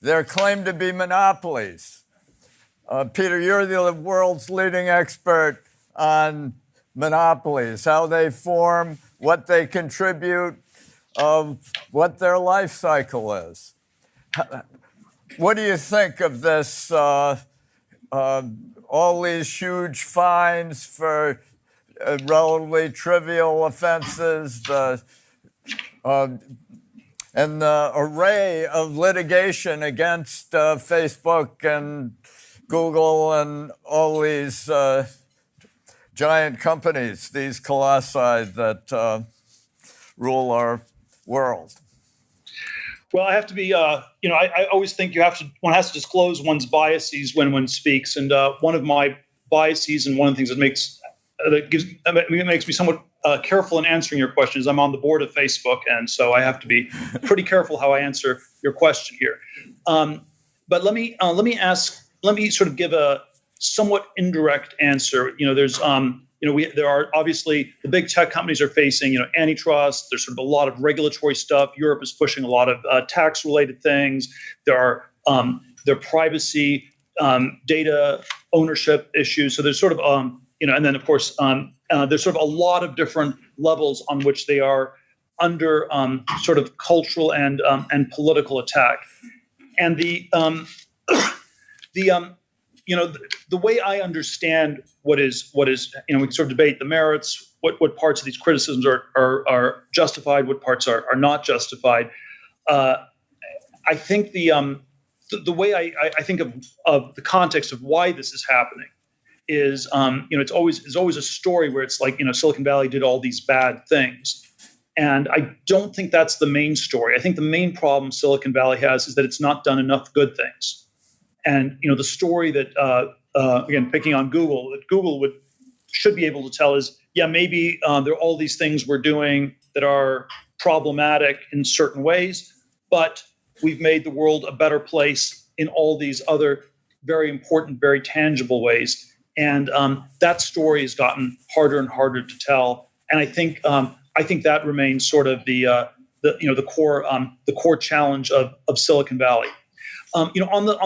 They're claimed to be monopolies. Peter, you're the world's leading expert on monopolies, how they form, what they contribute, what their life cycle is. What do you think of this, all these huge fines for relatively trivial offenses, and the array of litigation against Facebook and Google and all these giant companies, these colossi that rule our world? Well, I have to be, I always think one has to disclose one's biases when one speaks. And one of my biases, and one of the things that makes me somewhat careful in answering your question, is I'm on the board of Facebook, and so I have to be pretty careful how I answer your question here. But let me sort of give a somewhat indirect answer. There are obviously the big tech companies are facing, antitrust. There's sort of a lot of regulatory stuff. Europe is pushing a lot of tax-related things. There are privacy, data ownership issues. So there's sort of, and then of course there's sort of a lot of different levels on which they are under sort of cultural and political attack. And the way I understand what is, we sort of debate the merits, what parts of these criticisms are justified, what parts are not justified. I think the way I think of the context of why this is happening is, it's always a story where it's like, Silicon Valley did all these bad things. And I don't think that's the main story. I think the main problem Silicon Valley has is that it's not done enough good things. And the story that, again, picking on Google, that Google should be able to tell is, yeah, maybe there are all these things we're doing that are problematic in certain ways, but we've made the world a better place in all these other very important, very tangible ways. And that story has gotten harder and harder to tell. And I think that remains sort of the core challenge of Silicon Valley. On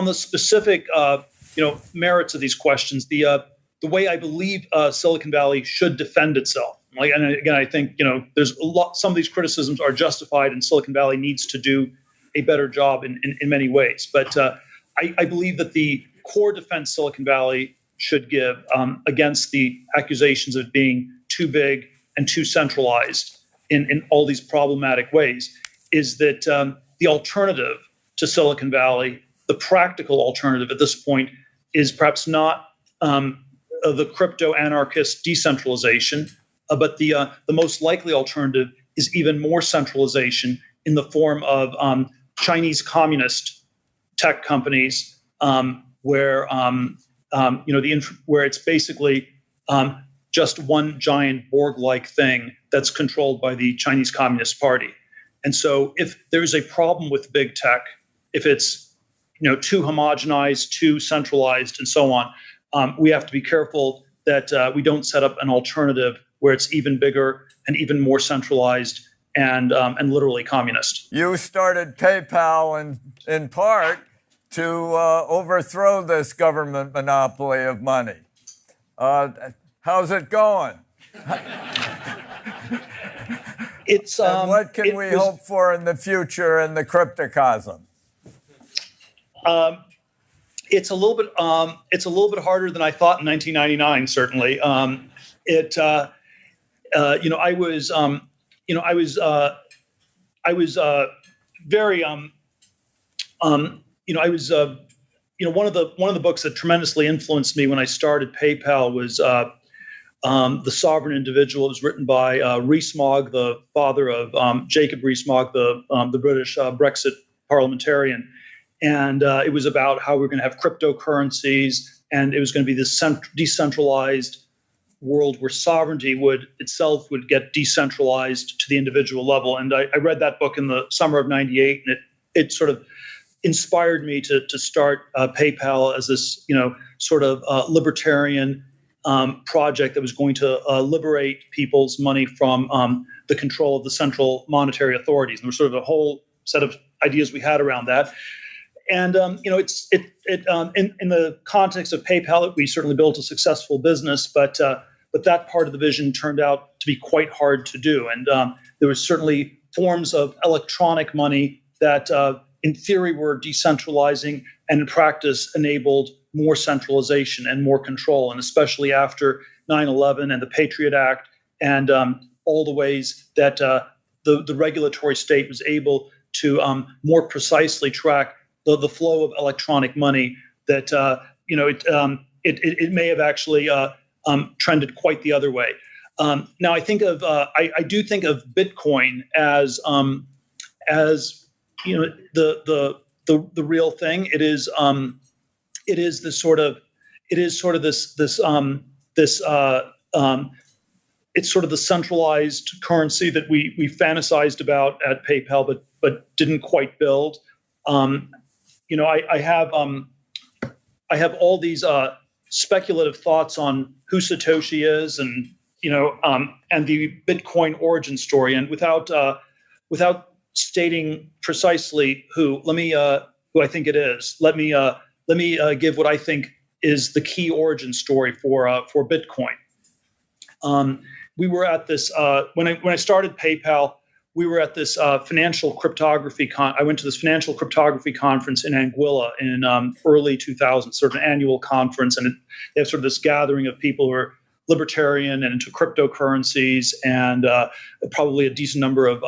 the specific merits of these questions, the way I believe Silicon Valley should defend itself. And again, I think there's a lot. Some of these criticisms are justified, and Silicon Valley needs to do a better job in many ways. But I believe that the core defense Silicon Valley should give against the accusations of being too big and too centralized in all these problematic ways is that the alternative to Silicon Valley, the practical alternative at this point, is perhaps not the crypto anarchist decentralization, but the most likely alternative is even more centralization in the form of Chinese communist tech companies, where where it's basically just one giant Borg-like thing that's controlled by the Chinese Communist Party. And so if there's a problem with big tech, if it's too homogenized, too centralized, and so on, we have to be careful that we don't set up an alternative where it's even bigger and even more centralized and literally communist. You started PayPal in part to overthrow this government monopoly of money. How's it going? And what can we hope for in the future in the cryptocosm? It's a little bit harder than I thought in 1999. Certainly, I was very one of the books that tremendously influenced me when I started PayPal was The Sovereign Individual. It was written by Rees-Mogg, the father of Jacob Rees-Mogg, the British Brexit parliamentarian. And it was about how we're going to have cryptocurrencies, and it was going to be this decentralized world where sovereignty would get decentralized to the individual level. And I read that book in the summer of '98, and it sort of inspired me to start PayPal as this sort of libertarian project that was going to liberate people's money from the control of the central monetary authorities. And there was sort of a whole set of ideas we had around that. And in the context of PayPal, we certainly built a successful business, but that part of the vision turned out to be quite hard to do. And there was certainly forms of electronic money that, in theory, were decentralizing, and in practice enabled more centralization and more control. And especially after 9/11 and the Patriot Act, and all the ways that the regulatory state was able to more precisely track the flow of electronic money, that it may have actually trended quite the other way. Now, I think of I do think of Bitcoin as the real thing. It is this sort of it's sort of the centralized currency that we fantasized about at PayPal, but didn't quite build. I have all these speculative thoughts on who Satoshi is, and the Bitcoin origin story. And without stating precisely who I think it is, let me give what I think is the key origin story for Bitcoin. We were at this when I started PayPal. We were at this financial cryptography I went to this financial cryptography conference in Anguilla in early 2000, sort of an annual conference, and they have sort of this gathering of people who are libertarian and into cryptocurrencies, and probably a decent number of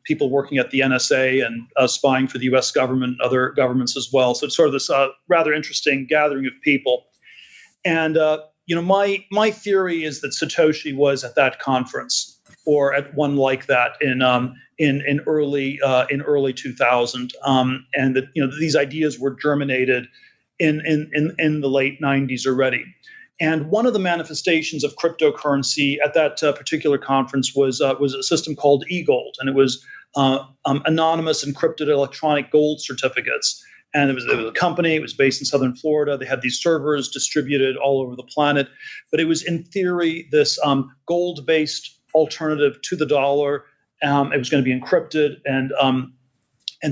people working at the NSA and spying for the U.S. government and other governments as well. So it's sort of this rather interesting gathering of people. And my theory is that Satoshi was at that conference, or at one like that in early 2000, and that these ideas were germinated in the late 90s already. And one of the manifestations of cryptocurrency at that particular conference was a system called eGold, and it was anonymous encrypted electronic gold certificates. And it was a company. It was based in southern Florida. They had these servers distributed all over the planet, but it was in theory this gold-based alternative to the dollar. It was going to be encrypted and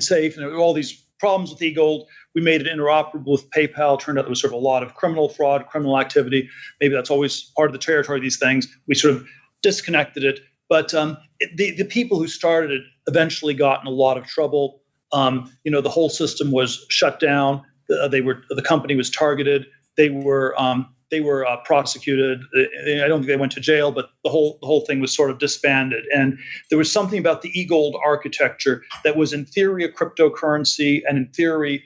safe, and there were all these problems with eGold. We made it interoperable with PayPal. It turned out there was sort of a lot of criminal fraud, criminal activity. Maybe that's always part of the territory of these things. We sort of disconnected it. But the people who started it eventually got in a lot of trouble. The whole system was shut down. The company was targeted. They were prosecuted. I don't think they went to jail, but the whole thing was sort of disbanded. And there was something about the eGold architecture that was in theory a cryptocurrency, and in theory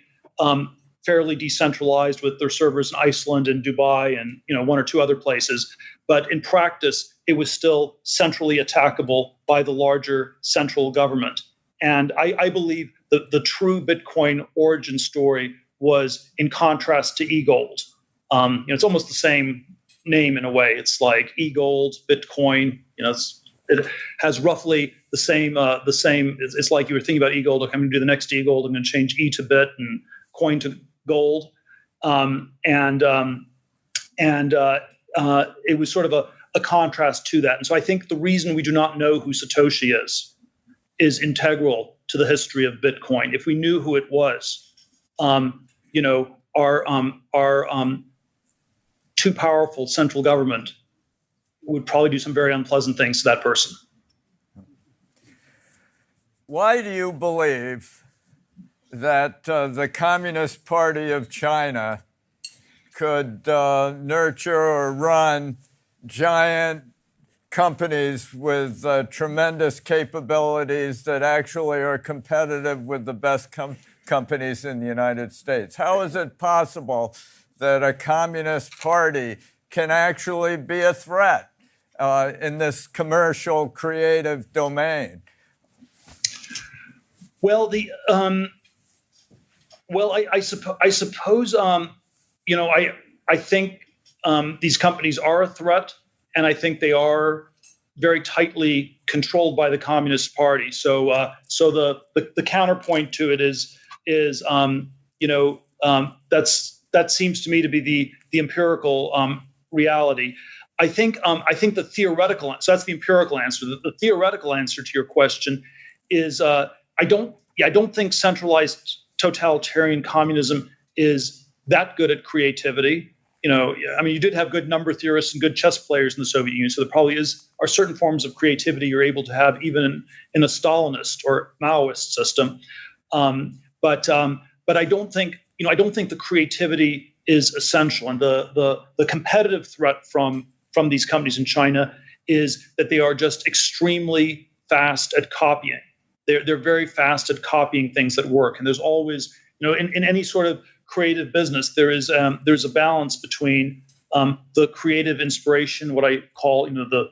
fairly decentralized, with their servers in Iceland and Dubai and one or two other places. But in practice, it was still centrally attackable by the larger central government. And I believe the true Bitcoin origin story was in contrast to eGold. It's almost the same name in a way. It's like eGold, Bitcoin. It has roughly the same. It's like you were thinking about eGold. Okay, I'm going to do the next eGold. I'm going to change E to Bit and coin to gold. It was sort of a contrast to that. And so I think the reason we do not know who Satoshi is integral to the history of Bitcoin. If we knew who it was, our too powerful central government would probably do some very unpleasant things to that person. Why do you believe that the Communist Party of China could nurture or run giant companies with tremendous capabilities that actually are competitive with the best companies in the United States? How is it possible that a communist party can actually be a threat in this commercial, creative domain? Well, I suppose I think these companies are a threat, and I think they are very tightly controlled by the Communist Party. So the counterpoint to it is that seems to me to be the empirical reality. I think the theoretical, so that's the empirical answer. The theoretical answer to your question is I don't think centralized totalitarian communism is that good at creativity. You did have good number theorists and good chess players in the Soviet Union, so there probably are certain forms of creativity you're able to have even in a Stalinist or Maoist system. But I don't think the creativity is essential, and the competitive threat from these companies in China is that they are just extremely fast at copying. They're very fast at copying things that work, and there's always, in any sort of creative business, there's a balance between the creative inspiration, what I call the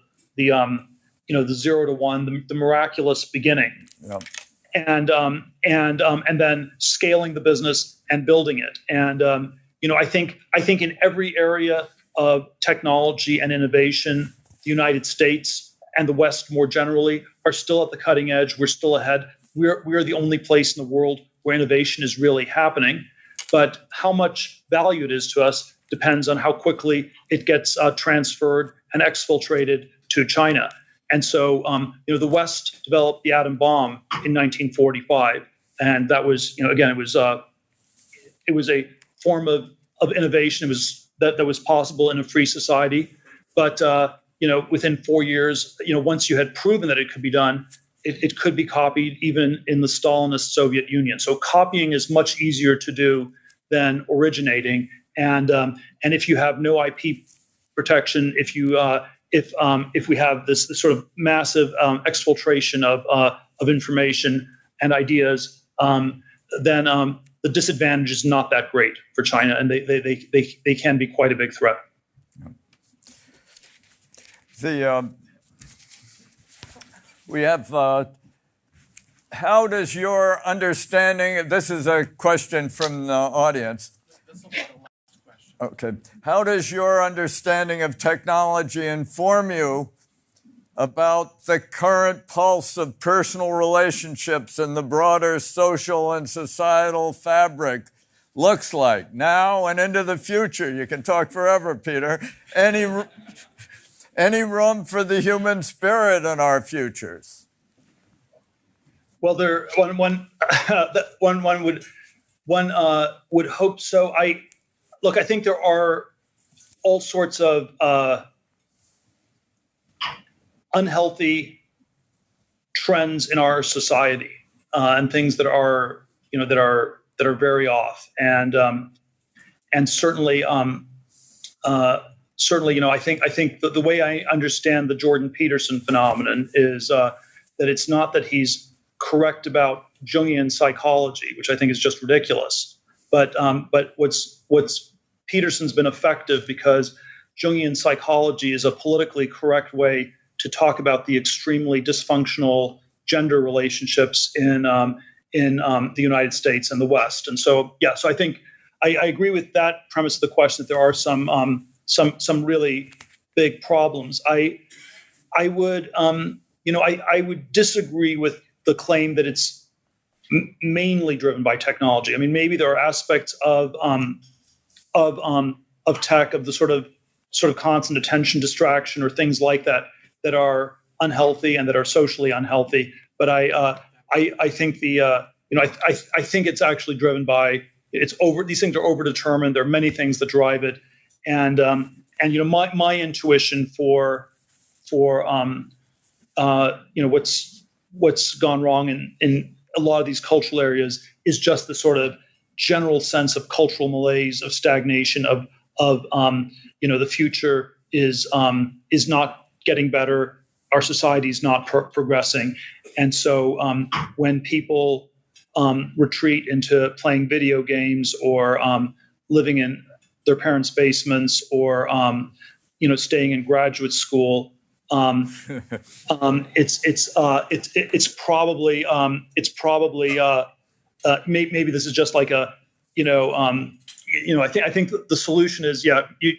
0 to 1, the miraculous beginning, Yep. and then scaling the business and building it. And I think in every area of technology and innovation, the United States and the West more generally are still at the cutting edge. We're still ahead. We're the only place in the world where innovation is really happening. But how much value it is to us depends on how quickly it gets transferred and exfiltrated to China. And so, the West developed the atom bomb in 1945, and that was, again, it was a form of innovation. It was that was possible in a free society. But within 4 years, once you had proven that it could be done, it could be copied even in the Stalinist Soviet Union. So copying is much easier to do than originating. And if you have no IP protection, if we have this sort of massive exfiltration of information and ideas, then the disadvantage is not that great for China, and they can be quite a big threat. We have. How does your understanding? This is a question from the audience. This will be the last question. Okay. How does your understanding of technology inform you about the current pulse of personal relationships and the broader social and societal fabric looks like now and into the future? You can talk forever, Peter. Any room for the human spirit in our futures? Well, one would hope so. I think there are all sorts of unhealthy trends in our society and things that are very off, and certainly I think the way I understand the Jordan Peterson phenomenon is that it's not that he's correct about Jungian psychology, which I think is just ridiculous. But what's Peterson's been effective because Jungian psychology is a politically correct way to talk about the extremely dysfunctional gender relationships in the United States and the West. And so I think I agree with that premise of the question that there are some really big problems. I would disagree with the claim that it's mainly driven by technology. I mean, maybe there are aspects of tech, of the sort of constant attention distraction or things like that that are unhealthy and that are socially unhealthy. But I think I think it's actually driven by these things are overdetermined. There are many things that drive it, and my intuition for what's gone wrong in a lot of these cultural areas is just the sort of general sense of cultural malaise, of stagnation, of the future is not getting better. Our society is not progressing, and so when people retreat into playing video games or living in their parents' basements or staying in graduate school. It's probably maybe this is just like a I think the solution is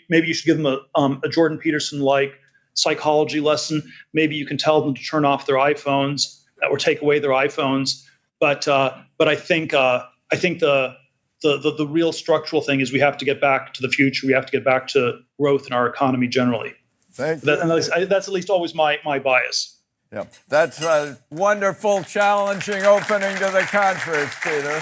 maybe you should give them a Jordan Peterson like psychology lesson. Maybe you can tell them to turn off their iPhones or take away their iPhones. But I think the real structural thing is we have to get back to the future. We have to get back to growth in our economy generally. Thank you. That's at least always my bias. Yeah, that's a wonderful, challenging opening to the conference, Peter.